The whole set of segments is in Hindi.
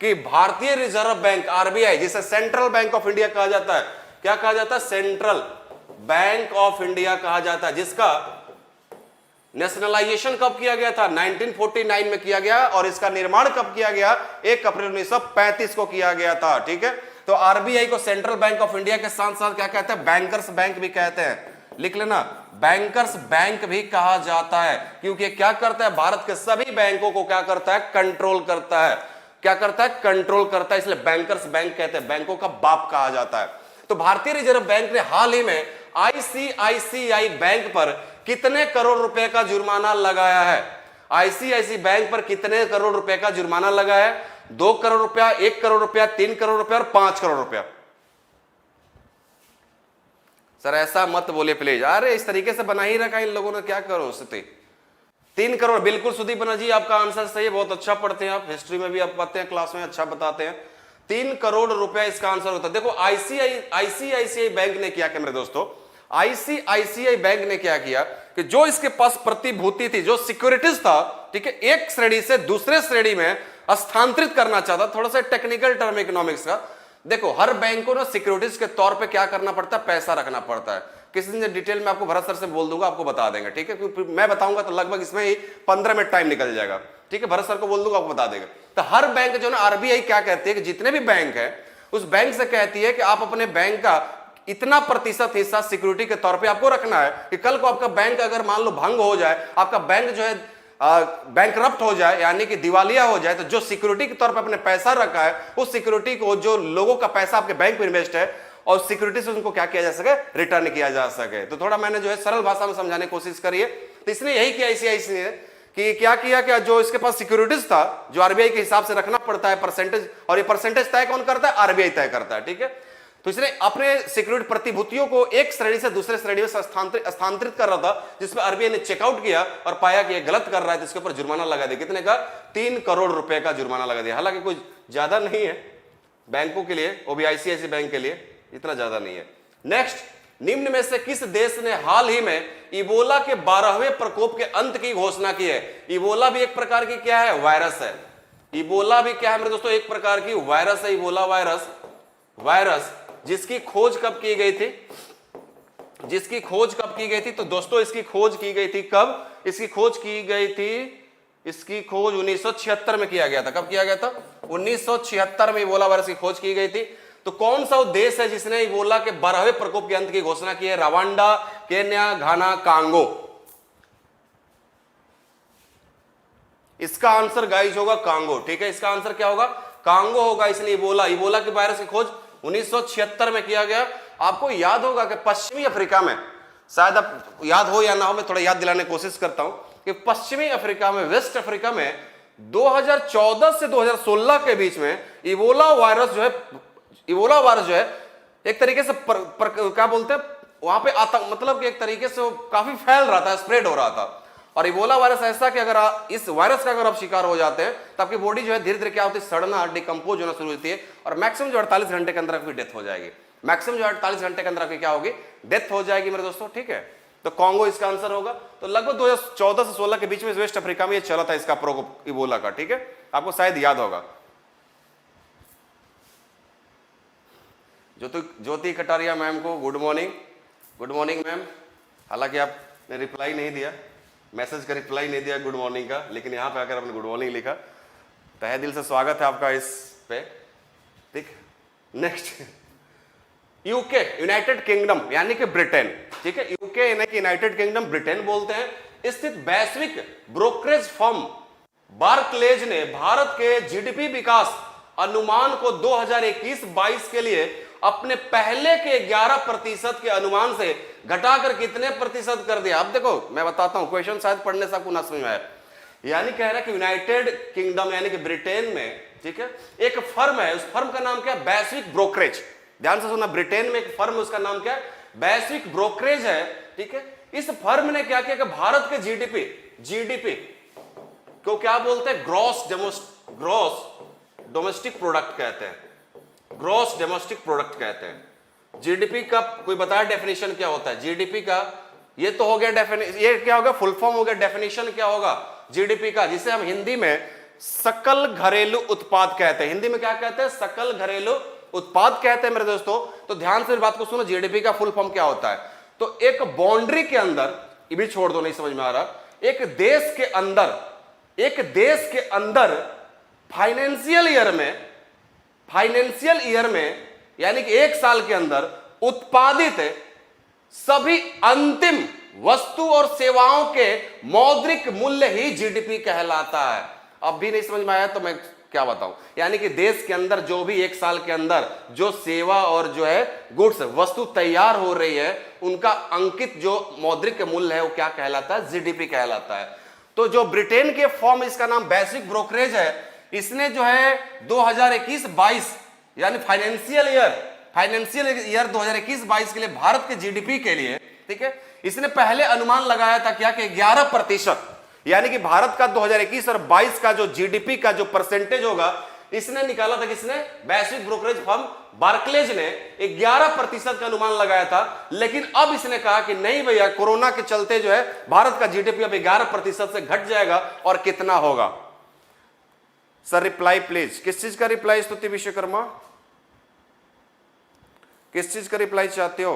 कि भारतीय रिजर्व बैंक आरबीआई, जिसे सेंट्रल बैंक ऑफ इंडिया कहा जाता है, क्या कहा जाता है? सेंट्रल बैंक ऑफ इंडिया कहा जाता है, जिसका नेशनलाइजेशन कब किया गया था? 1949 में किया गया, और इसका निर्माण कब किया गया? 1 अप्रैल 1935 को किया गया था। ठीक है, तो आरबीआई को सेंट्रल बैंक ऑफ इंडिया के साथ साथ क्या कहते हैं? बैंकर्स बैंक भी कहते हैं। लिख लेना, बैंकर्स बैंक भी कहा जाता है, क्योंकि क्या करता है? भारत के सभी बैंकों को क्या करता है? कंट्रोल करता है। क्या करता है? कंट्रोल करता है, इसलिए बैंकर्स बैंक कहते हैं, बैंकों का बाप कहा जाता है। तो भारतीय रिजर्व बैंक ने हाल ही में आईसीआईसीआई बैंक पर कितने करोड़ रुपए का जुर्माना लगाया है? आईसीआईसी बैंक पर कितने करोड़ रुपए का जुर्माना लगाया है? 2 करोड़ रुपया, 1 करोड़ रुपया, 3 करोड़ रुपया और 5 करोड़ रुपया। सर ऐसा मत बोले प्लीज, अरे इस तरीके से बना ही रखा इन लोगों ने, क्या करो स्थिति। 3 करोड़, बिल्कुल सुदीप बनर्जी जी आपका आंसर सही है, बहुत अच्छा पढ़ते हैं आप, हिस्ट्री में भी आप पढ़ते हैं, क्लास में अच्छा बताते हैं। 3 करोड़ रुपया इसका आंसर होता है। देखो आईसीआईसीआई बैंक ने क्या किया मेरे दोस्तों, आईसीआईसीआई बैंक ने क्या किया कि जो इसके पास प्रतिभूति थी, जो सिक्योरिटीज था, ठीक है, एक श्रेणी से दूसरे श्रेणी में स्थानांतरित करना चाहता। थोड़ा सा टेक्निकल टर्म इकोनॉमिक्स का, देखो हर बैंक को ना सिक्योरिटीज के तौर पे क्या करना पड़ता है? पैसा रखना पड़ता है। किसी दिन डिटेल में आपको भरत सर से बोल दूंगा, आपको बता देंगे। ठीक है, क्योंकि मैं बताऊंगा तो लगभग इसमें ही 15 मिनट टाइम निकल जाएगा। ठीक है, भरत सर को बोल दूंगा, आपको बता देगा। तो हर बैंक जो ना, आरबीआई क्या कहती है कि जितने भी बैंक है उस बैंक से कहती है कि आप अपने बैंक का इतना प्रतिशत हिस्सा सिक्योरिटी के तौर पे आपको रखना है, कि कल को आपका बैंक अगर मान लो भंग हो जाए, आपका बैंक जो है बैंकरप्ट हो जाए, यानी कि दिवालिया हो जाए, तो जो सिक्योरिटी के तौर पे अपने पैसा रखा है, उस सिक्योरिटी को, जो लोगों का पैसा आपके बैंक में इन्वेस्ट है, और सिक्योरिटी से उनको क्या किया जा सके? रिटर्न किया जा सके। तो थोड़ा मैंने जो है सरल भाषा में समझाने की कोशिश करी है। तो इसने यही किया आईसीआईसी ने कि क्या किया कि जो इसके पास सिक्योरिटीज था, जो आरबीआई के हिसाब से रखना पड़ता है परसेंटेज, और ये परसेंटेज तय कौन करता है? आरबीआई तय करता है। ठीक है, तो इसने अपने सिक्योरिटी प्रतिभूतियों को एक श्रेणी से दूसरे श्रेणी में स्थानांतरित कर रहा था, जिसमें आरबीआई ने चेकआउट किया और पाया कि ये गलत कर रहा है, तो इसके ऊपर जुर्माना लगा दिया। कितने का? 3 करोड़ रुपए का जुर्माना लगा दिया। हालांकि कोई ज्यादा नहीं है बैंकों के लिए, वो भी आईसीआईसी बैंक के लिए इतना ज्यादा नहीं है। नेक्स्ट, निम्न में से किस देश ने हाल ही में इबोला के 12वें प्रकोप के अंत की घोषणा की है? इबोला भी एक प्रकार की क्या है? वायरस है। इबोला भी क्या है मेरे दोस्तों? एक प्रकार की वायरस है। इबोला वायरस जिसकी खोज कब की गई थी? जिसकी खोज कब की गई थी? तो दोस्तों इसकी खोज की गई थी कब? इसकी खोज की गई थी, इसकी खोज 1976 में किया गया था। कब किया गया था? 1976 में इबोला वायरस की खोज की गई थी। तो कौन सा देश है जिसने इबोला के 12वें प्रकोप के अंत की घोषणा की है? रवांडा, केन्या, घाना, कांगो। इसका आंसर गाइस होगा कांगो। ठीक है, इसका आंसर क्या होगा? कांगो होगा। इसलिए इबोला के वायरस की खोज 1976 में किया गया। आपको याद होगा कि पश्चिमी अफ्रीका में, शायद आप याद हो या ना हो, मैं थोड़ा याद दिलाने की कोशिश करता हूं कि पश्चिमी अफ्रीका में, वेस्ट अफ्रीका में 2014 से 2016 के बीच में इबोला वायरस जो है एक तरीके से क्या बोलते हैं वहां पे आतंक, मतलब कि एक तरीके से वो काफी फैल रहा था, स्प्रेड हो रहा था। और इबोला वायरस ऐसा कि अगर इस वायरस का अगर आप शिकार हो जाते हैं तो आपकी बॉडी जो है धीरे धीरे क्या होती है? सड़ना, डिकम्पोज होना शुरू होती है, और मैक्सिमम जो 48 घंटे के अंदर आपकी डेथ हो जाएगी। मैक्सिमम जो 48 घंटे के अंदर आपकी क्या होगी? डेथ हो जाएगी मेरे दोस्तों। ठीक है, तो कांगो इसका आंसर होगा। तो लगभग 2014 से 16 के बीच में वेस्ट अफ्रीका में ये चला था इसका प्रकोप इबोला का। ठीक है, आपको शायद याद होगा। ज्योति कटारिया मैम को गुड मॉर्निंग मैम। हालांकि आपने रिप्लाई नहीं दिया, मैसेज का रिप्लाई नहीं दिया गुड मॉर्निंग का, लेकिन यहां पे आकर आपने गुड मॉर्निंग लिखा। तहे दिल से स्वागत है आपका इस पे। ठीक, नेक्स्ट, यूके, यूनाइटेड किंगडम यानी कि ब्रिटेन। ठीक है, यूके यानी कि यूनाइटेड किंगडम, ब्रिटेन बोलते हैं, स्थित वैश्विक ब्रोकरेज फर्म बार्कलेज ने भारत के जीडीपी विकास अनुमान को 2021-22 के लिए अपने पहले के 11% के अनुमान से घटाकर कितने प्रतिशत कर दिया? अब देखो मैं बताता हूं, क्वेश्चन शायद पढ़ने से आपको ना समझ में आया। यानी कह रहा है कि यूनाइटेड किंगडम यानी कि ब्रिटेन में, ठीक है, एक फर्म है, उस फर्म का नाम क्या है? वैश्विक ब्रोकरेज। ध्यान से सुनना, ब्रिटेन में एक फर्म है, उसका नाम क्या है? वैश्विक ब्रोकरेज है। ठीक है, इस फर्म ने क्या किया कि भारत के जीडीपी को क्या बोलते हैं? ग्रॉस डोमेस्टिक प्रोडक्ट कहते हैं। ग्रॉस डोमेस्टिक प्रोडक्ट कहते हैं। जीडीपी का कोई बताया डेफिनेशन क्या होता है? जीडीपी का ये तो हो गया डेफिनेशन, ये क्या होगा? फुल फॉर्म हो गया। डेफिनेशन क्या होगा जीडीपी का, जिसे हम हिंदी में सकल घरेलू उत्पाद कहते हैं। हिंदी में क्या कहते हैं? सकल घरेलू उत्पाद कहते हैं मेरे दोस्तों। तो ध्यान से बात को सुनो, जीडीपी का फुल फॉर्म क्या होता है। तो एक बाउंड्री के अंदर, ये भी छोड़ दो नहीं समझ में आ रहा, एक देश के अंदर फाइनेंशियल ईयर में यानी कि एक साल के अंदर उत्पादित सभी अंतिम वस्तु और सेवाओं के मौद्रिक मूल्य ही जीडीपी कहलाता है। अब भी नहीं समझ में आया तो मैं क्या बताऊं। यानी कि देश के अंदर जो भी एक साल के अंदर जो सेवा और जो है गुड्स वस्तु तैयार हो रही है, उनका अंकित जो मौद्रिक मूल्य है वो क्या कहलाता है? जीडीपी कहलाता है। तो जो ब्रिटेन के फॉर्म, इसका नाम बेसिक ब्रोकरेज है, इसने जो है 2021-22 यानी फाइनेंशियल ईयर 2021-22 के लिए भारत के जीडीपी के लिए, ठीक है, इसने पहले अनुमान लगाया था क्या कि 11%, यानी कि भारत का 2021 और 22 का जो जीडीपी का जो परसेंटेज होगा, इसने निकाला था। किसने? वैश्विक ब्रोकरेज फर्म बार्कलेज ने 11% का अनुमान लगाया था। लेकिन अब इसने कहा कि नहीं भैया, कोरोना के चलते जो है भारत का जीडीपी अब 11% से घट जाएगा। और कितना होगा? Sir reply please. किस चीज का रिप्लाई स्तुति विश्वकर्मा? किस चीज का रिप्लाई चाहते हो?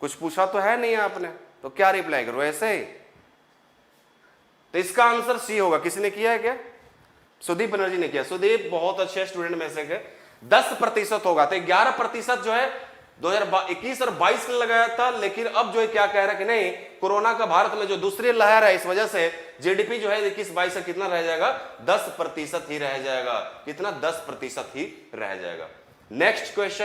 कुछ पूछा तो है नहीं आपने, तो क्या रिप्लाई करो? ऐसे ही। तो इसका आंसर सी होगा। किसने किया है क्या? सुदीप बनर्जी ने किया। सुदीप बहुत अच्छे स्टूडेंट में से 10% होगा। तो 11% जो है 2021 और 22 में लगाया था। लेकिन अब जो है क्या कह रहा है कि नहीं, कोरोना का भारत में जो दूसरी लहर है, इस वजह से जीडीपी जो है 21-22 से कितना रह जाएगा? 10% ही रह जाएगा। कितना? 10% ही रह जाएगा। Next question.